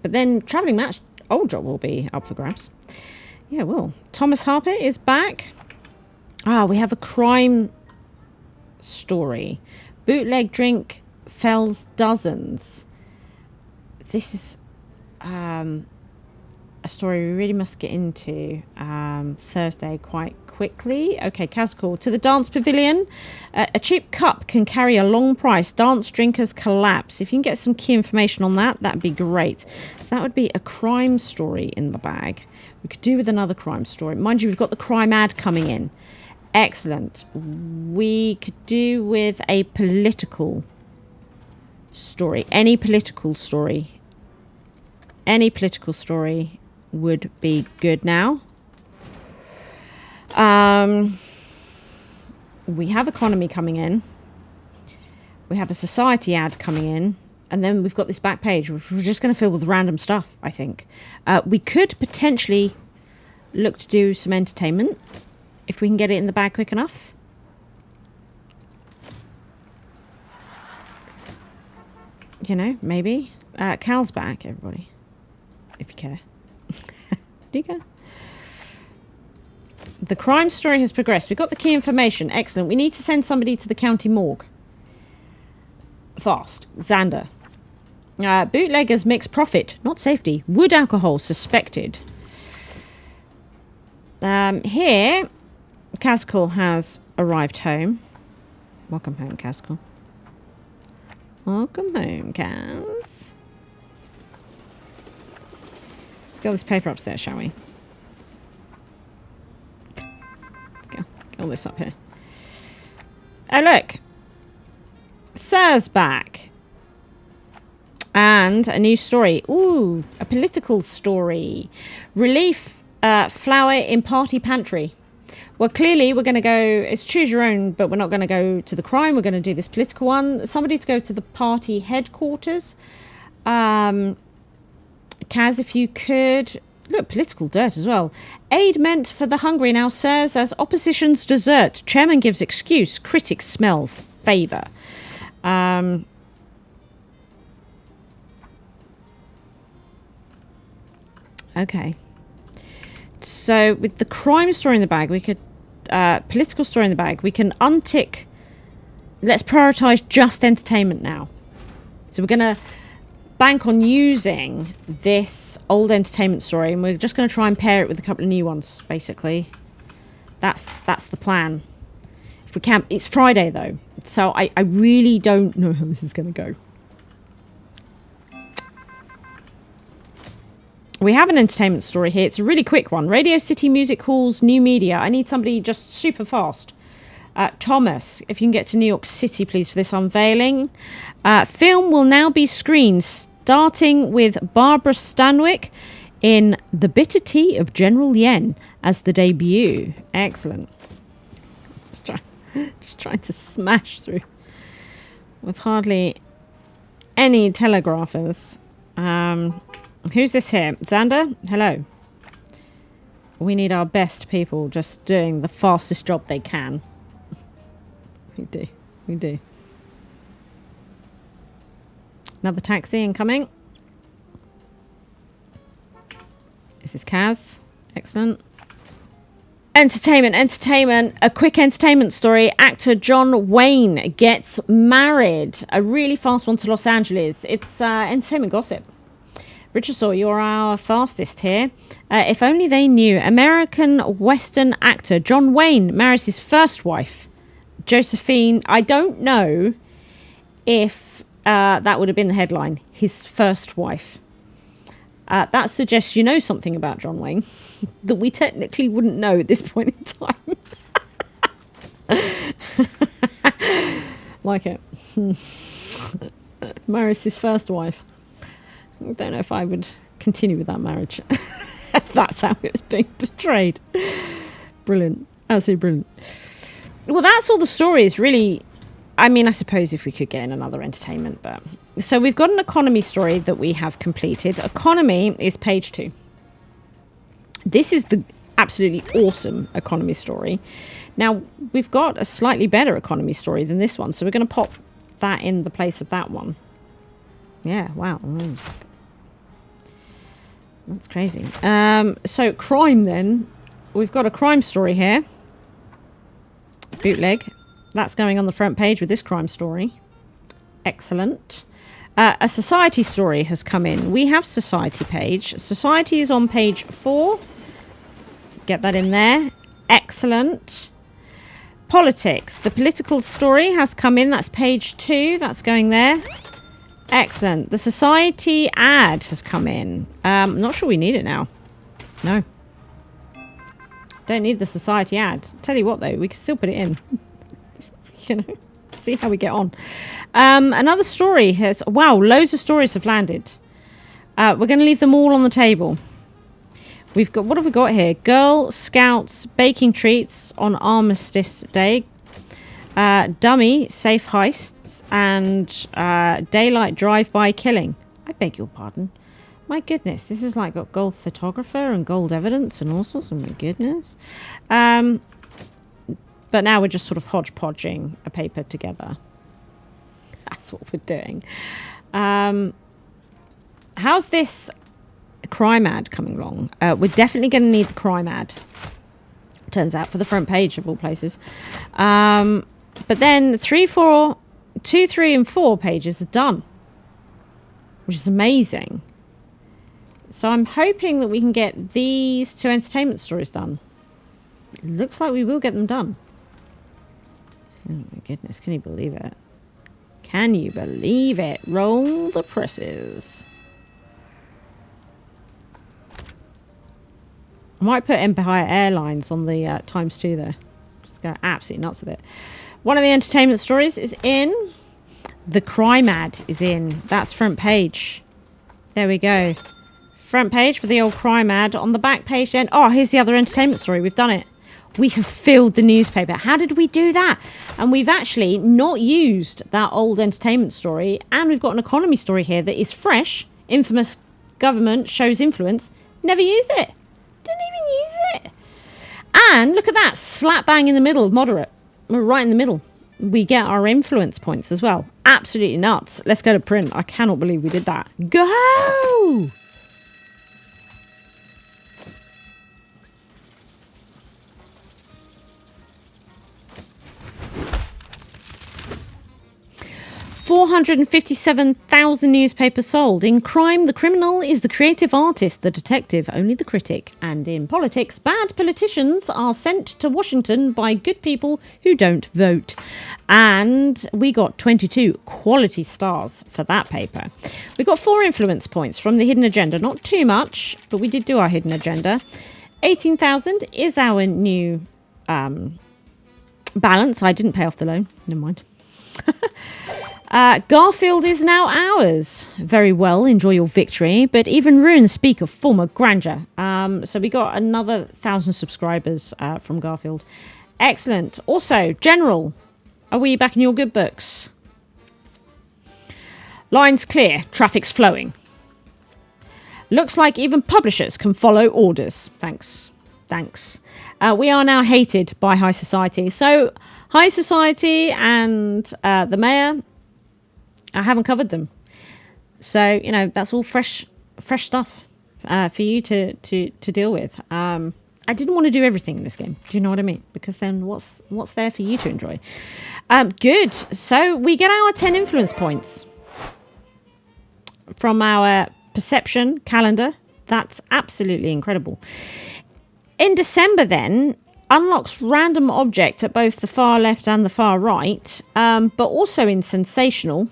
But then traveling Matt's old job will be up for grabs. Yeah, well, Thomas Harper is back. We have a crime story. Bootleg drink fells dozens. This is a story we really must get into Thursday quite quickly. Okay, Kazakal. To the dance pavilion. A cheap cup can carry a long price. Dance drinkers collapse. If you can get some key information on that, that'd be great. So that would be a crime story in the bag. We could do with another crime story. Mind you, we've got the crime ad coming in. Excellent. We could do with a political story. Any political story. Any political story would be good now. We have economy coming in. We have a society ad coming in. And then we've got this back page, which we're just going to fill with random stuff, I think. We could potentially look to do some entertainment if we can get it in the bag quick enough. You know, maybe. Cal's back, everybody. If you care. Do you care? The crime story has progressed. We've got the key information. Excellent. We need to send somebody to the county morgue. Fast. Xander. Bootleggers mix profit, not safety. Wood alcohol suspected. Here, Kazakal has arrived home. Welcome home, Kazakal. Welcome home, Kaz. get this paper upstairs, shall we? Let's go. Get all this up here. Oh, look. Sir's back. And a new story. Ooh, a political story. Relief flower in party pantry. Well, clearly we're going to go, it's choose your own, but we're not going to go to the crime. We're going to do this political one. Somebody to go to the party headquarters. Kaz, if you could. Look, political dirt as well. Aid meant for the hungry now serves as opposition's dessert. Chairman gives excuse. Critics smell favour. Okay. So with the crime story in the bag, we could... political story in the bag, we can untick... Let's prioritise just entertainment now. So we're going to bank on using this old entertainment story, and we're just going to try and pair it with a couple of new ones, basically. That's the plan. If we can... It's Friday, though. So I really don't know how this is going to go. We have an entertainment story here. It's a really quick one. Radio City Music Hall's new media. I need somebody just super fast. Thomas, if you can get to New York City, please, for this unveiling. Film will now be screened, starting with Barbara Stanwyck in The Bitter Tea of General Yen as the debut. Excellent. Just trying to smash through with hardly any telegraphers. Who's this here? Xander? Hello. We need our best people just doing the fastest job they can. We do. We do. Another taxi incoming. This is Kaz. Excellent. Entertainment. A quick entertainment story. Actor John Wayne gets married. A really fast one to Los Angeles. It's entertainment gossip. Richard Saw, you're our fastest here. If only they knew. American Western actor John Wayne marries his first wife, Josephine. I don't know if that would have been the headline. His first wife. That suggests you know something about John Wayne that we technically wouldn't know at this point in time. Like it. Marries his first wife. I don't know if I would continue with that marriage. If that's how it was being portrayed. Brilliant. Absolutely brilliant. Well, that's all the stories, really. I mean, I suppose if we could get in another entertainment, but... So we've got an economy story that we have completed. Economy is page 2. This is the absolutely awesome economy story. Now, we've got a slightly better economy story than this one, so we're going to pop that in the place of that one. Yeah, wow. That's crazy. So crime then. We've got a crime story here. Bootleg. That's going on the front page with this crime story. Excellent. A society story has come in. We have society page. Society is on page 4. Get that in there. Excellent. Politics. The political story has come in. That's page 2. That's going there. Excellent. The society ad has come in. I'm not sure we need it now. No. Don't need the society ad. Tell you what, though, we can still put it in. You know, see how we get on. Another story has... Wow, loads of stories have landed. We're going to leave them all on the table. We've got... What have we got here? Girl Scouts baking treats on Armistice Day. Dummy safe heists and daylight drive-by killing. I beg your pardon. My goodness, this is like got gold photographer and gold evidence and all sorts. Oh my goodness. But now we're just sort of hodgepodging a paper together. That's what we're doing. How's this crime ad coming along? We're definitely going to need the crime ad. Turns out for the front page of all places. But then 2, 3, and 4 pages are done, which is amazing. So I'm hoping that we can get these 2 entertainment stories done. It looks like we will get them done. Oh my goodness, can you believe it? Can you believe it? Roll the presses. I might put Empire Airlines on the ×2 there. Just go absolutely nuts with it. One of the entertainment stories is in. The Crime Ad is in. That's front page. There we go. Front page for the old crime ad. On the back page then. Oh, here's the other entertainment story. We've done it. We have filled the newspaper. How did we do that? And we've actually not used that old entertainment story. And we've got an economy story here that is fresh. Infamous government shows influence. Never used it. Didn't even use it. And look at that. Slap bang in the middle of moderate. We're right in the middle. We get our influence points as well. Absolutely nuts. Let's go to print. I cannot believe we did that. Go! 457,000 newspapers sold. In crime, the criminal is the creative artist, the detective, only the critic. And in politics, bad politicians are sent to Washington by good people who don't vote. And we got 22 quality stars for that paper. We got 4 influence points from the hidden agenda. Not too much, but we did do our hidden agenda. 18,000 is our new balance. I didn't pay off the loan. Never mind. Garfield is now ours. Very well, enjoy your victory. But even ruins speak of former grandeur. So we got another 1,000 subscribers from Garfield. Excellent. Also, General, are we back in your good books? Lines clear, traffic's flowing. Looks like even publishers can follow orders. Thanks. Thanks. We are now hated by high society. So high society and the mayor, I haven't covered them. So, you know, that's all fresh stuff for you to deal with. I didn't want to do everything in this game. Do you know what I mean? Because then what's there for you to enjoy? Good. So we get our 10 influence points from our perception calendar. That's absolutely incredible. In December then, unlocks random object at both the far left and the far right, but also in sensational,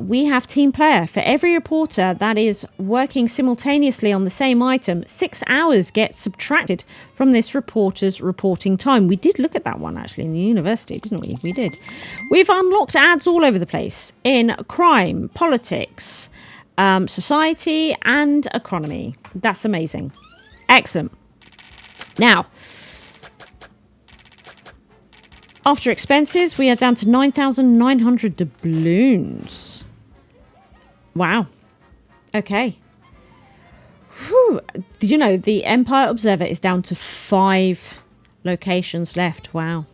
we have team player. For every reporter that is working simultaneously on the same item, 6 hours get subtracted from this reporter's reporting time. We did look at that one actually in the university, didn't we? We did. We've unlocked ads all over the place in crime, politics, society and economy. That's amazing. Excellent. Now, after expenses, we are down to 9,900 doubloons. Wow. Okay. Whew. You know, the Empire Observer is down to 5 locations left. Wow.